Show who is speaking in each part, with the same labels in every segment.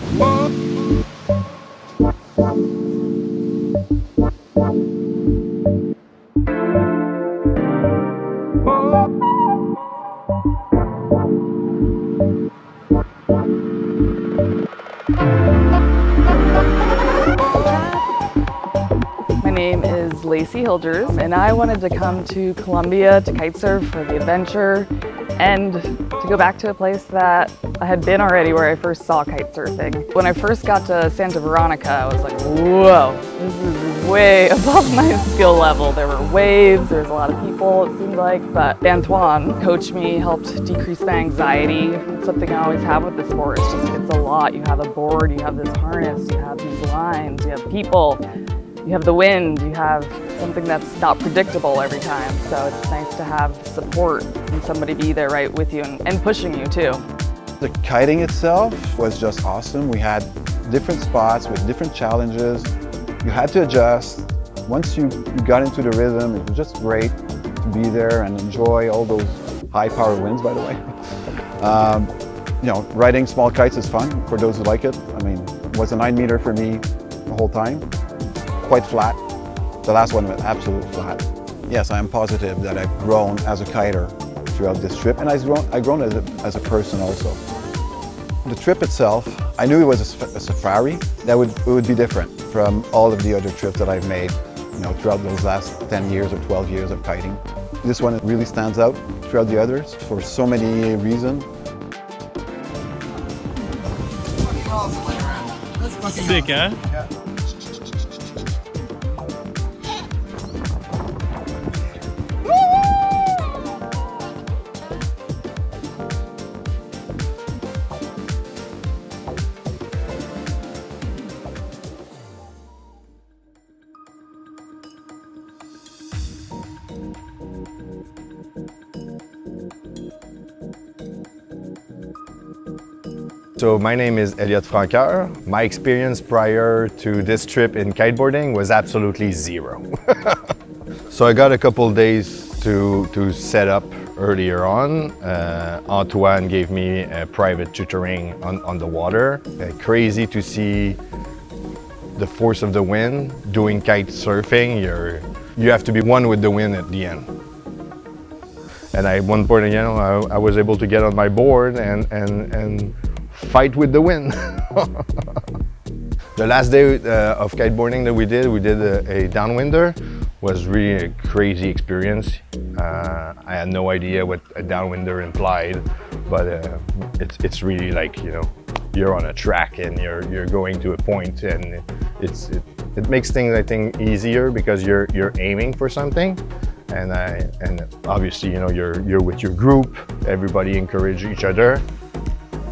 Speaker 1: My name is and I wanted to come to Colombia to kite surf for the adventure and to go back to a place that I had been already where I first saw kite surfing. When I first got to Santa Veronica, I was like, whoa, this is way above my skill level. There were waves, there was a lot of people, it seemed like, but Antoine coached me, helped decrease my anxiety. It's something I always have with the sport. It's a lot. You have a board, you have this harness, you have these lines, you have people. You have the wind, you have something that's not predictable every time. So it's nice to have support and somebody be there right with you and pushing you too.
Speaker 2: The kiting itself was just awesome. We had different spots with different challenges. You had to adjust. Once you got into the rhythm, it was just great to be there and enjoy all those high-power winds, by the way. You know, riding small kites is fun for those who like it. I mean, it was a 9-meter for me the whole time. Quite flat. The last one was absolutely flat. Yes, I am positive that I've grown as a kiter throughout this trip, and I've grown as a person also. The trip itself, I knew it was a safari. That it would be different from all of the other trips that I've made, you know, throughout those last 10 years or 12 years of kiting. This one really stands out throughout the others for so many reasons.
Speaker 3: Sick, huh?
Speaker 2: Yeah.
Speaker 3: So my name is Elliot Francoeur. My experience prior to this trip in kiteboarding was absolutely zero. So I got a couple days to set up earlier on. Antoine gave me a private tutoring on the water. Crazy to see the force of the wind. Doing kite surfing, you have to be one with the wind at the end. And at one point, you know, I was able to get on my board and fight with the wind. The last day of kiteboarding that we did a downwinder. Was really a crazy experience. I had no idea what a downwinder implied, but it's really like, you know, you're on a track and you're going to a point, and it makes things, I think, easier because you're aiming for something. And obviously, you know, you're with your group. Everybody encourage each other.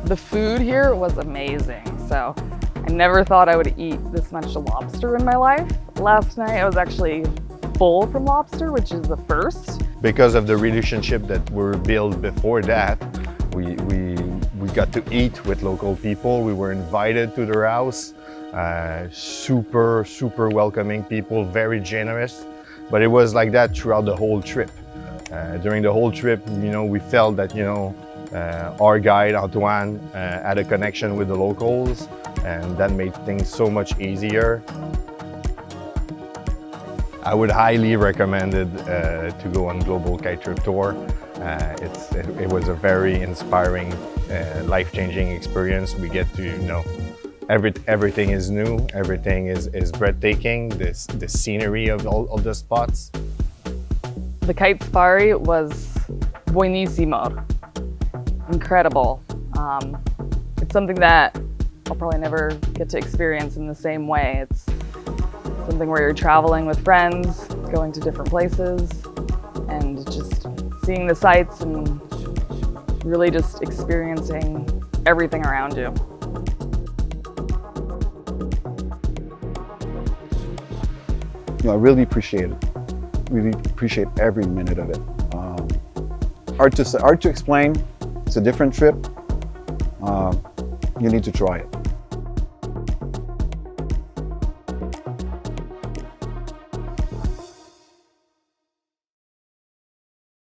Speaker 1: The food here was amazing. So I never thought I would eat this much lobster in my life. Last night I was actually full from lobster, which is the first.
Speaker 3: Because of the relationship that were built before that, we got to eat with local people. We were invited to their house. Super welcoming people, very generous. But it was like that throughout the whole trip. During the whole trip, you know, we felt that, you know, our guide, Antoine, had a connection with the locals, and that made things so much easier. I would highly recommend it to go on Global Kite Trip Tour. It was a very inspiring, life-changing experience. We get to, you know, everything is new, everything is breathtaking, the scenery of all the spots.
Speaker 1: The Kite Safari was buenísimo. Incredible. It's something that I'll probably never get to experience in the same way. It's something where you're traveling with friends, going to different places, and just seeing the sights and really just experiencing everything around you.
Speaker 2: You know, I really appreciate it. Really appreciate every minute of it. Hard to explain. It's a different trip. You need to try it.